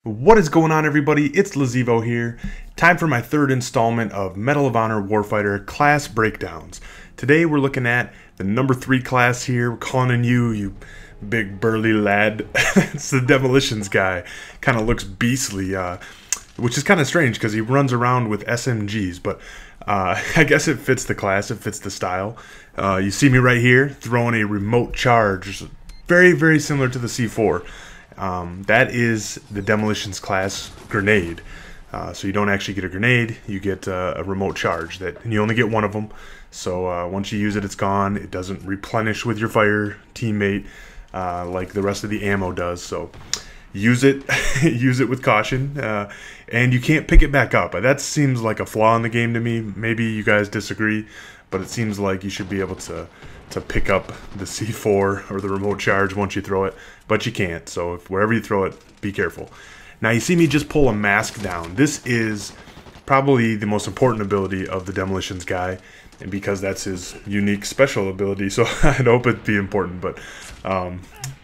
What is going on, everybody? It's Lazevo here. Time for my third installment of Medal of Honor Warfighter class breakdowns. Today we're looking at the number 3 class here. We're calling in you big burly lad. It's the Demolitions guy. Kind of looks beastly, which is kind of strange because he runs around with SMGs, but I guess it fits the class, it fits the style. You see me right here throwing a remote charge, very, very similar to the C4. That is the Demolitions class grenade. So you don't actually get a grenade, you get a remote charge, and you only get one of them. So once you use it, it's gone. It doesn't replenish with your fire teammate like the rest of the ammo does. So use it, use it with caution, and you can't pick it back up. That seems like a flaw in the game to me. Maybe you guys disagree, but it seems like you should be able to pick up the C4 or the remote charge once you throw it, but you can't. So wherever you throw it, be careful. Now you see me just pull a mask down. This is probably the most important ability of the Demolitions guy, and because that's his unique special ability, so I'd hope it'd be important, but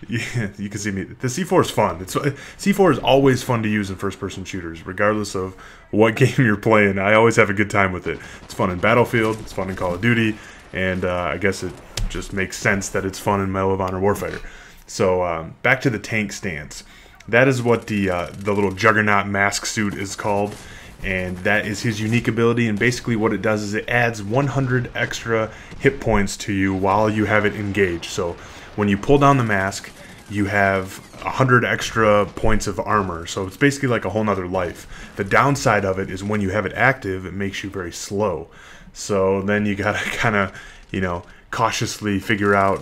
yeah, you can see me. The C4 is fun. C4 is always fun to use in first-person shooters, regardless of what game you're playing. I always have a good time with it. It's fun in Battlefield, it's fun in Call of Duty, and I guess it just makes sense that it's fun in Medal of Honor Warfighter. So back to the tank stance. That is what the little Juggernaut mask suit is called, and that is his unique ability. And basically what it does is it adds 100 extra hit points to you while you have it engaged. So when you pull down the mask, you have 100 extra points of armor. So it's basically like a whole nother life. The downside of it is when you have it active, it makes you very slow. So then you gotta kind of, cautiously figure out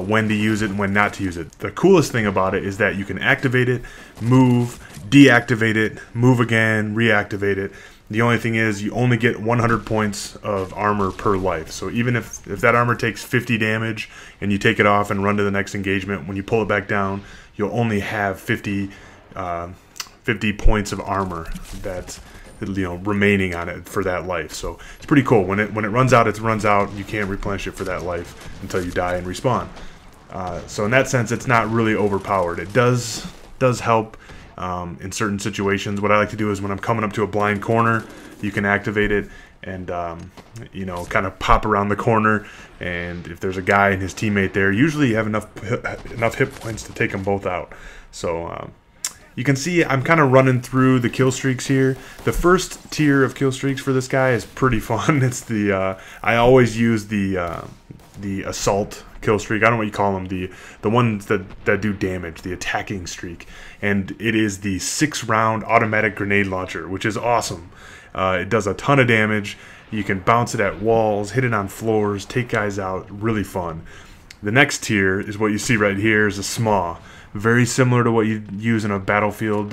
when to use it and when not to use it. The coolest thing about it is that you can activate it, move, deactivate it, move again, reactivate it. The only thing is you only get 100 points of armor per life. So even if that armor takes 50 damage and you take it off and run to the next engagement, when you pull it back down, you'll only have 50 points of armor that remaining on it for that life. So it's pretty cool. When it runs out, it runs out. You can't replenish it for that life until you die and respawn. So in that sense, it's not really overpowered. It does help in certain situations. What I like to do is when I'm coming up to a blind corner, you can activate it and kind of pop around the corner. And if there's a guy and his teammate there, usually you have enough hit points to take them both out. So you can see I'm kind of running through the kill streaks here. The first tier of kill streaks for this guy is pretty fun. It's the I always use the assault kill streak. I don't know what you call them. The ones that do damage, the attacking streak, and it is the 6-round automatic grenade launcher, which is awesome. It does a ton of damage. You can bounce it at walls, hit it on floors, take guys out. Really fun. The next tier is what you see right here, is a SMAW. Very similar to what you use in a Battlefield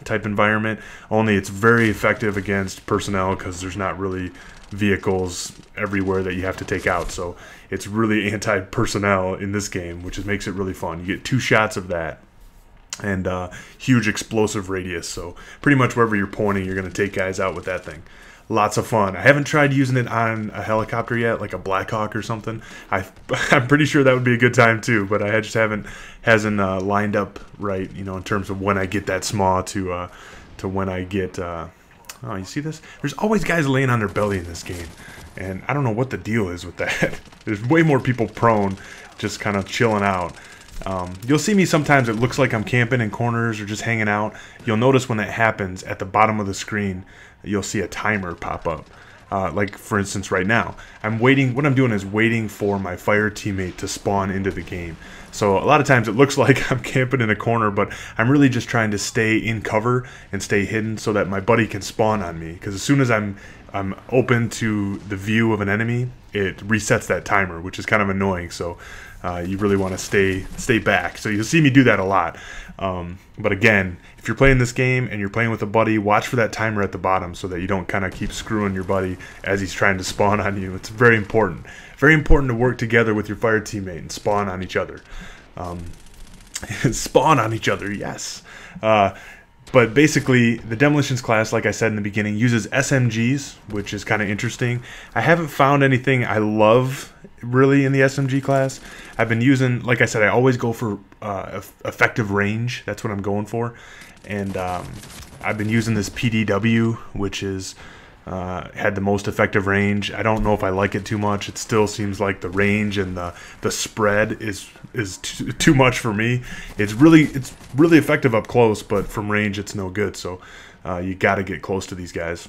type environment, only it's very effective against personnel because there's not really vehicles everywhere that you have to take out. So it's really anti-personnel in this game, which makes it really fun. You get 2 shots of that and huge explosive radius. So pretty much wherever you're pointing, you're going to take guys out with that thing. Lots of fun. I haven't tried using it on a helicopter yet, like a Black Hawk or something. I'm pretty sure that would be a good time too, but I just hasn't lined up right, in terms of when I get that SMAW to when I get. Oh, you see this? There's always guys laying on their belly in this game, and I don't know what the deal is with that. There's way more people prone, just kind of chilling out. You'll see me sometimes, it looks like I'm camping in corners or just hanging out. You'll notice when that happens, at the bottom of the screen, you'll see a timer pop up. Like for instance right now, I'm waiting. What I'm doing is waiting for my fire teammate to spawn into the game. So a lot of times it looks like I'm camping in a corner, but I'm really just trying to stay in cover and stay hidden so that my buddy can spawn on me. Because as soon as I'm open to the view of an enemy, it resets that timer, which is kind of annoying. So you really want to stay back. So you'll see me do that a lot. But again, if you're playing this game and you're playing with a buddy, watch for that timer at the bottom so that you don't kind of keep screwing your buddy as he's trying to spawn on you. It's very important. Very important to work together with your fire teammate and spawn on each other. Spawn on each other, yes. But basically, the Demolitions class, like I said in the beginning, uses SMGs, which is kind of interesting. I haven't found anything I love, really, in the SMG class. I've been using, like I said, I always go for effective range. That's what I'm going for. and I've been using this PDW, which is had the most effective range. I don't know if I like it too much. It still seems like the range and the spread is too much for me. It's really effective up close, but from range it's no good. So you got to get close to these guys.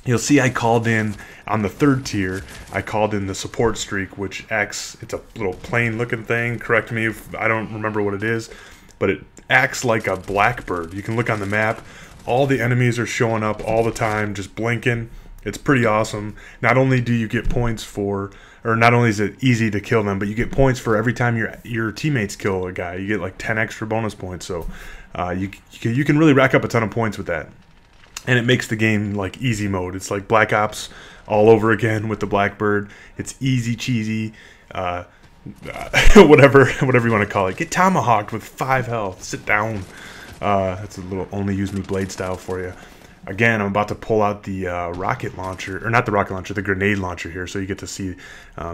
You'll see I called in on the 3rd tier. I called in the support streak, which acts. It's a little plain looking thing. Correct me if I don't remember what it is, but it acts like a blackbird. You can look on the map. All the enemies are showing up all the time, just blinking. It's pretty awesome. Not only do you get points for, or not only is it easy to kill them, but you get points for every time your teammates kill a guy. You get like 10 extra bonus points. So you can really rack up a ton of points with that. And it makes the game like easy mode. It's like Black Ops all over again with the Blackbird. It's easy cheesy, whatever you want to call it. Get tomahawked with 5 health. Sit down. That's a little only use me blade style for you. Again, I'm about to pull out the rocket launcher, or not the rocket launcher, the grenade launcher here, so you get to see.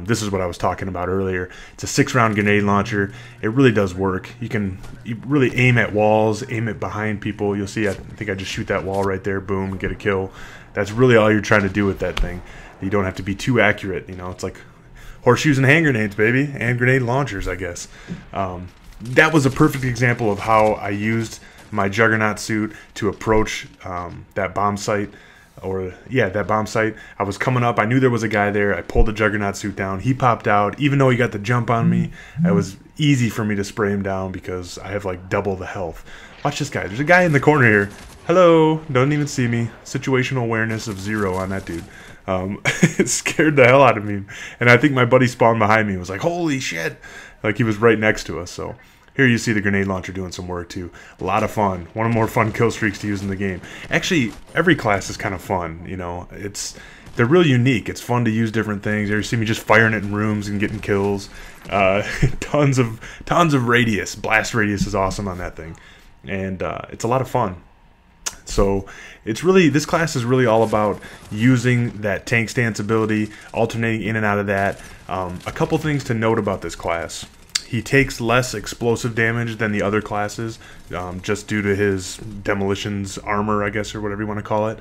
This is what I was talking about earlier. It's a 6-round grenade launcher. It really does work. You really aim at walls, aim it behind people. You'll see. I think I just shoot that wall right there, boom, and get a kill. That's really all you're trying to do with that thing. You don't have to be too accurate. You know, it's like horseshoes and hand grenades, baby, and grenade launchers, I guess. That was a perfect example of how I used my Juggernaut suit to approach that bomb site, that bomb site. I was coming up. I knew there was a guy there. I pulled the Juggernaut suit down. He popped out. Even though he got the jump on me, it was easy for me to spray him down because I have like double the health. Watch this guy. There's a guy in the corner here. Hello. Doesn't even see me. Situational awareness of 0 on that dude. It scared the hell out of me. And I think my buddy spawned behind me and was like, holy shit. Like he was right next to us. So here you see the grenade launcher doing some work too. A lot of fun. One of the more fun kill streaks to use in the game. Actually, every class is kind of fun. You know, they're real unique. It's fun to use different things. You see me just firing it in rooms and getting kills. Tons of radius. Blast radius is awesome on that thing, and it's a lot of fun. So this class is really all about using that tank stance ability, alternating in and out of that. A couple things to note about this class. He takes less explosive damage than the other classes, just due to his Demolitions armor, I guess, or whatever you want to call it.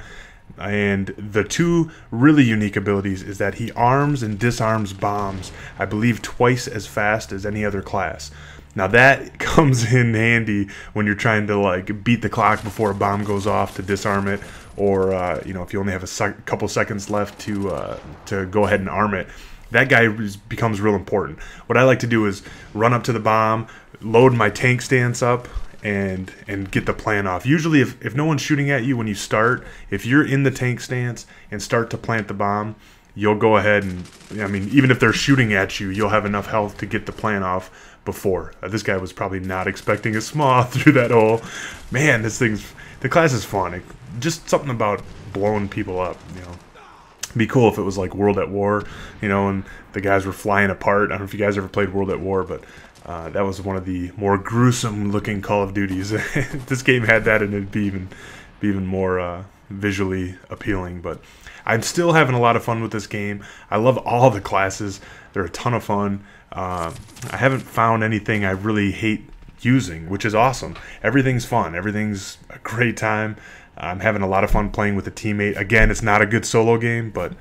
And the 2 really unique abilities is that he arms and disarms bombs, I believe, twice as fast as any other class. Now that comes in handy when you're trying to like beat the clock before a bomb goes off to disarm it, or you know, if you only have a couple seconds left to go ahead and arm it. That guy becomes real important. What I like to do is run up to the bomb, load my tank stance up, and get the plan off. Usually if no one's shooting at you when you start, if you're in the tank stance and start to plant the bomb, you'll go ahead and, I mean, even if they're shooting at you, you'll have enough health to get the plan off before. This guy was probably not expecting a smaw through that hole. Man, the class is fun. Just something about blowing people up, you know. It'd be cool if it was like World at War, you know, and the guys were flying apart. I don't know if you guys ever played World at War, but that was one of the more gruesome looking Call of Duties. This game had that, and it'd be even more visually appealing. But I'm still having a lot of fun with this game. I love all the classes. They're a ton of fun. I haven't found anything I really hate using, which is awesome. Everything's fun. Everything's a great time. I'm having a lot of fun playing with a teammate. Again, it's not a good solo game, but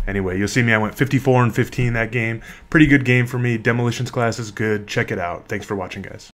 anyway, you'll see me. I went 54 and 15 that game. Pretty good game for me. Demolitions class is good. Check it out. Thanks for watching, guys.